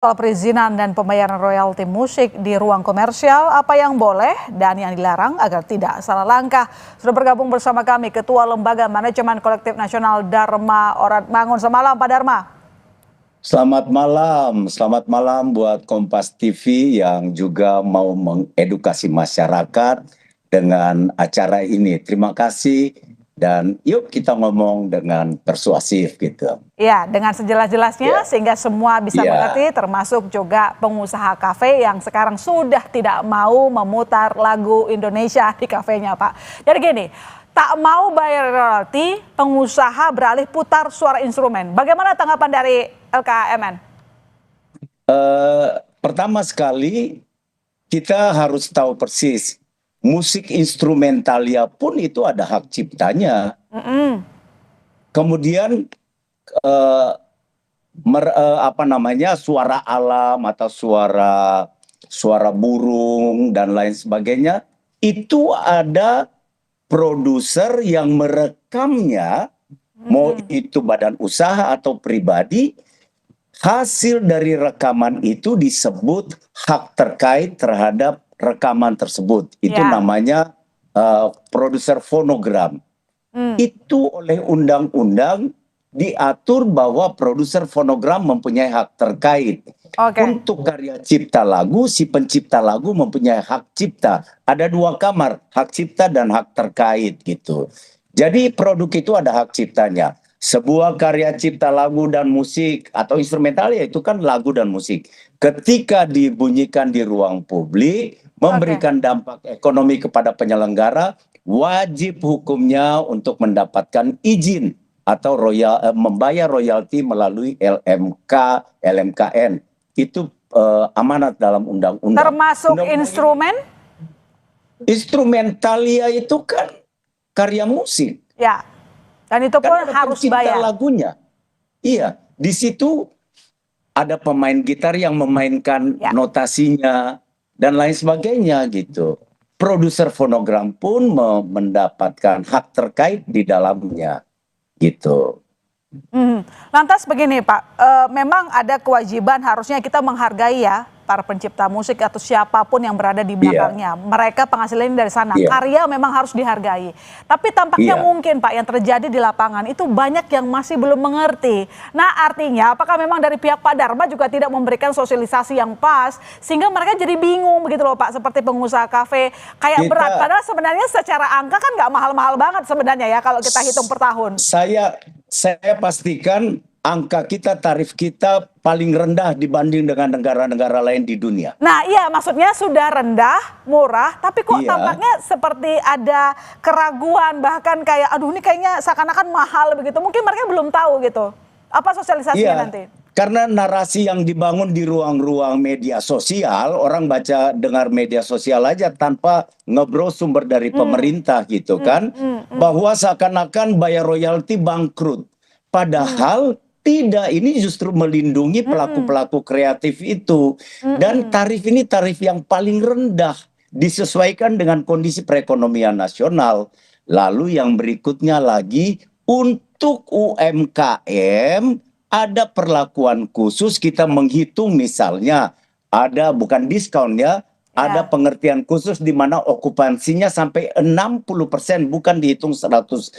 Soal perizinan dan pembayaran royalti musik di ruang komersial, apa yang boleh dan yang dilarang agar tidak salah langkah. Sudah bergabung bersama kami Ketua Lembaga Manajemen Kolektif Nasional Dharma Oratmangun. Selamat malam Pak Dharma. Selamat malam buat Kompas TV yang juga mau mengedukasi masyarakat dengan acara ini. Terima kasih dan yuk kita ngomong dengan persuasif gitu. Ya, dengan sejelas-jelasnya sehingga semua bisa mengerti, termasuk juga pengusaha kafe yang sekarang sudah tidak mau memutar lagu Indonesia di kafenya, Pak. Jadi gini, tak mau bayar royalti, pengusaha beralih putar suara instrumen. Bagaimana tanggapan dari LKMN? Pertama sekali kita harus tahu persis musik instrumentalia pun itu ada hak ciptanya. Kemudian suara alam atau suara burung dan lain sebagainya itu ada produser yang merekamnya, mau itu badan usaha atau pribadi. Hasil dari rekaman itu disebut hak terkait terhadap rekaman tersebut. Itu namanya produser fonogram. Itu oleh undang-undang diatur bahwa produser fonogram mempunyai hak terkait. Untuk karya cipta lagu, si pencipta lagu mempunyai hak cipta. Ada dua kamar, hak cipta dan hak terkait gitu. Jadi produk itu ada hak ciptanya. Sebuah karya cipta lagu dan musik atau instrumentalia itu kan lagu dan musik. Ketika dibunyikan di ruang publik, memberikan dampak ekonomi kepada penyelenggara, wajib hukumnya untuk mendapatkan izin atau membayar royalti melalui LMK, LMKN. Itu amanat dalam undang-undang. Termasuk instrumen? Instrumentalia itu kan karya musik. Ya. Dan itu pun harus bayar. Lagunya. Iya, di situ ada pemain gitar yang memainkan notasinya dan lain sebagainya gitu. Produser fonogram pun mendapatkan hak terkait di dalamnya gitu. Lantas begini Pak, memang ada kewajiban harusnya kita menghargai ya para pencipta musik atau siapapun yang berada di belakangnya. Mereka penghasilannya dari sana, karya memang harus dihargai. Tapi tampaknya mungkin Pak yang terjadi di lapangan itu banyak yang masih belum mengerti. Nah artinya apakah memang dari pihak Pak Dharma juga tidak memberikan sosialisasi yang pas sehingga mereka jadi bingung begitu loh Pak, seperti pengusaha kafe kayak berat. Padahal sebenarnya secara angka kan nggak mahal-mahal banget sebenarnya ya kalau kita hitung per tahun. Saya pastikan angka kita, tarif kita paling rendah dibanding dengan negara-negara lain di dunia. Nah iya, maksudnya sudah rendah, murah, tapi kok tampaknya seperti ada keraguan, bahkan kayak aduh ini kayaknya seakan-akan mahal begitu. Mungkin mereka belum tahu gitu. Apa sosialisasinya nanti? Karena narasi yang dibangun di ruang-ruang media sosial, orang dengar media sosial aja tanpa ngobrol sumber dari pemerintah gitu kan. Bahwa seakan-akan bayar royalti bangkrut. Padahal tidak, ini justru melindungi pelaku-pelaku kreatif itu. Dan tarif ini tarif yang paling rendah, disesuaikan dengan kondisi perekonomian nasional. Lalu yang berikutnya lagi, untuk UMKM ada perlakuan khusus, kita menghitung misalnya, ada bukan diskon ya, ada pengertian khusus di mana okupansinya sampai 60%, bukan dihitung 100%.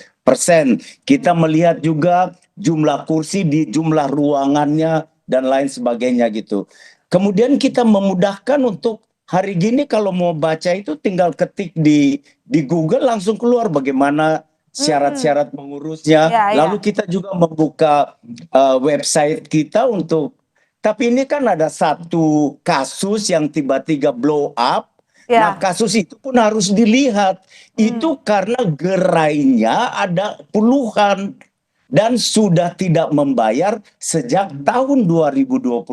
Kita melihat juga jumlah kursi di jumlah ruangannya dan lain sebagainya gitu. Kemudian kita memudahkan untuk hari gini kalau mau baca itu tinggal ketik di Google langsung keluar bagaimana syarat-syarat mengurusnya. Lalu kita juga membuka website kita untuk. Tapi ini kan ada satu kasus yang tiba-tiba blow up. Nah kasus itu pun harus dilihat. Itu karena gerainya ada puluhan. Dan sudah tidak membayar sejak tahun 2022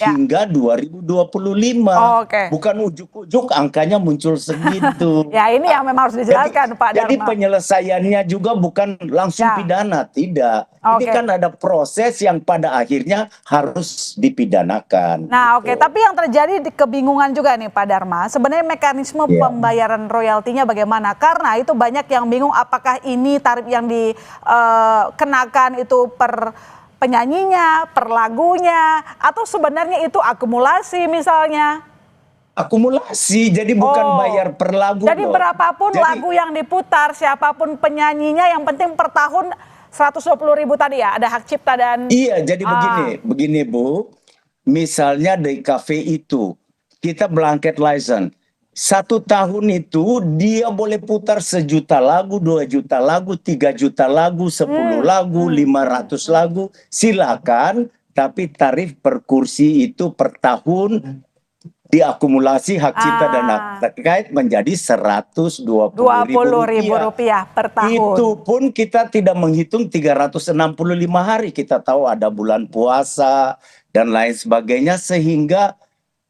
hingga 2025. Bukan ujuk-ujuk angkanya muncul segitu. Ya ini yang memang harus dijelaskan Pak Dharma. Jadi penyelesaiannya juga bukan langsung pidana, tidak. Ini kan ada proses yang pada akhirnya harus dipidanakan. Nah tapi yang terjadi kebingungan juga nih Pak Dharma. Sebenarnya mekanisme pembayaran royaltinya bagaimana? Karena itu banyak yang bingung apakah ini tarif yang dikenakan itu per penyanyinya, per lagunya, atau sebenarnya itu akumulasi misalnya? Akumulasi, jadi bukan bayar per lagu Jadi loh. berapapun Jadi, lagu yang diputar, siapapun penyanyinya, yang penting per tahun 120.000 tadi ya, ada hak cipta dan... iya, jadi begini Bu, misalnya di kafe itu, kita blanket license. 1 tahun itu dia boleh putar 1 juta lagu, 2 juta lagu, 3 juta lagu, 10 lagu, 500 lagu, silakan. Tapi tarif per kursi itu per tahun diakumulasi hak cipta dan hak terkait menjadi 120.000 Rp20.000 per tahun. Itu pun kita tidak menghitung 365 hari. Kita tahu ada bulan puasa dan lain sebagainya, sehingga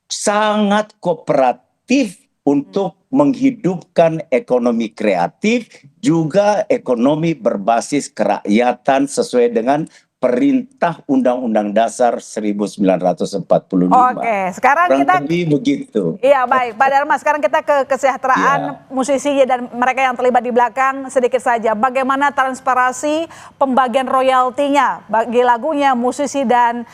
sangat kooperatif untuk menghidupkan ekonomi kreatif, juga ekonomi berbasis kerakyatan sesuai dengan Perintah Undang-Undang Dasar 1945. Oke, sekarang Kurang kita... lebih begitu. Iya baik, Pak Dharma. Sekarang kita ke kesejahteraan musisi dan mereka yang terlibat di belakang sedikit saja. Bagaimana transparansi pembagian royaltinya bagi lagunya, musisi dan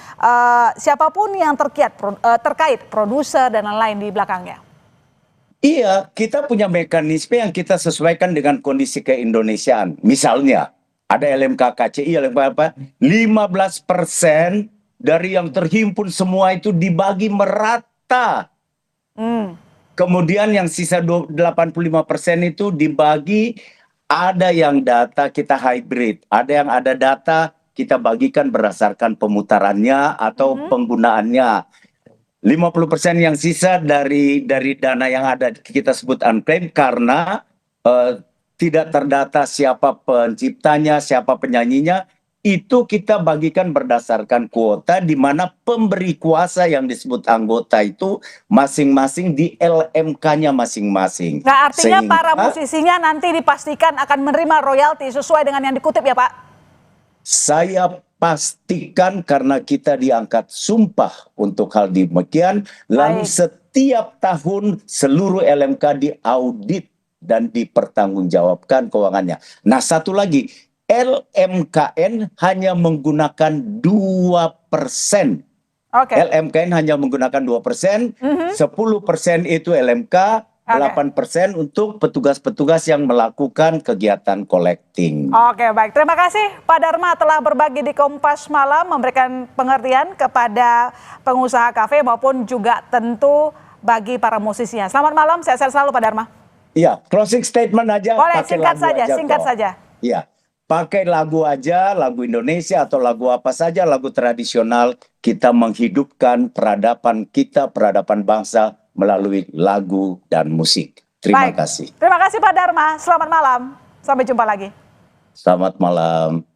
siapapun yang terkait produser dan lain-lain di belakangnya? Iya, kita punya mekanisme yang kita sesuaikan dengan kondisi keindonesiaan. Misalnya, ada LMK KCI, LMK apa? 15% dari yang terhimpun semua itu dibagi merata. Kemudian yang sisa 85% itu dibagi, ada yang data kita hybrid, ada yang ada data kita bagikan berdasarkan pemutarannya atau penggunaannya. 50% yang sisa dari dana yang ada kita sebut unclaimed karena tidak terdata siapa penciptanya, siapa penyanyinya, itu kita bagikan berdasarkan kuota, di mana pemberi kuasa yang disebut anggota itu masing-masing di LMK-nya masing-masing. Nah, artinya para musisinya nanti dipastikan akan menerima royalti sesuai dengan yang dikutip ya Pak? Saya pastikan karena kita diangkat sumpah untuk hal demikian, lalu setiap tahun seluruh LMK diaudit dan dipertanggungjawabkan keuangannya. Nah, satu lagi, LMKN hanya menggunakan 2%. LMKN hanya menggunakan 2%, 10% itu LMK, 8% untuk petugas-petugas yang melakukan kegiatan collecting. Oke, baik. Terima kasih Pak Dharma telah berbagi di Kompas Malam, memberikan pengertian kepada pengusaha kafe maupun juga tentu bagi para musisinya. Selamat malam, sehat-sehat selalu Pak Dharma. Iya, closing statement aja. Boleh, singkat saja, singkat saja. Iya, pakai lagu aja, lagu Indonesia atau lagu apa saja, lagu tradisional, kita menghidupkan peradaban kita, peradaban bangsa melalui lagu dan musik. Terima kasih. Terima kasih Pak Dharma, selamat malam. Sampai jumpa lagi. Selamat malam.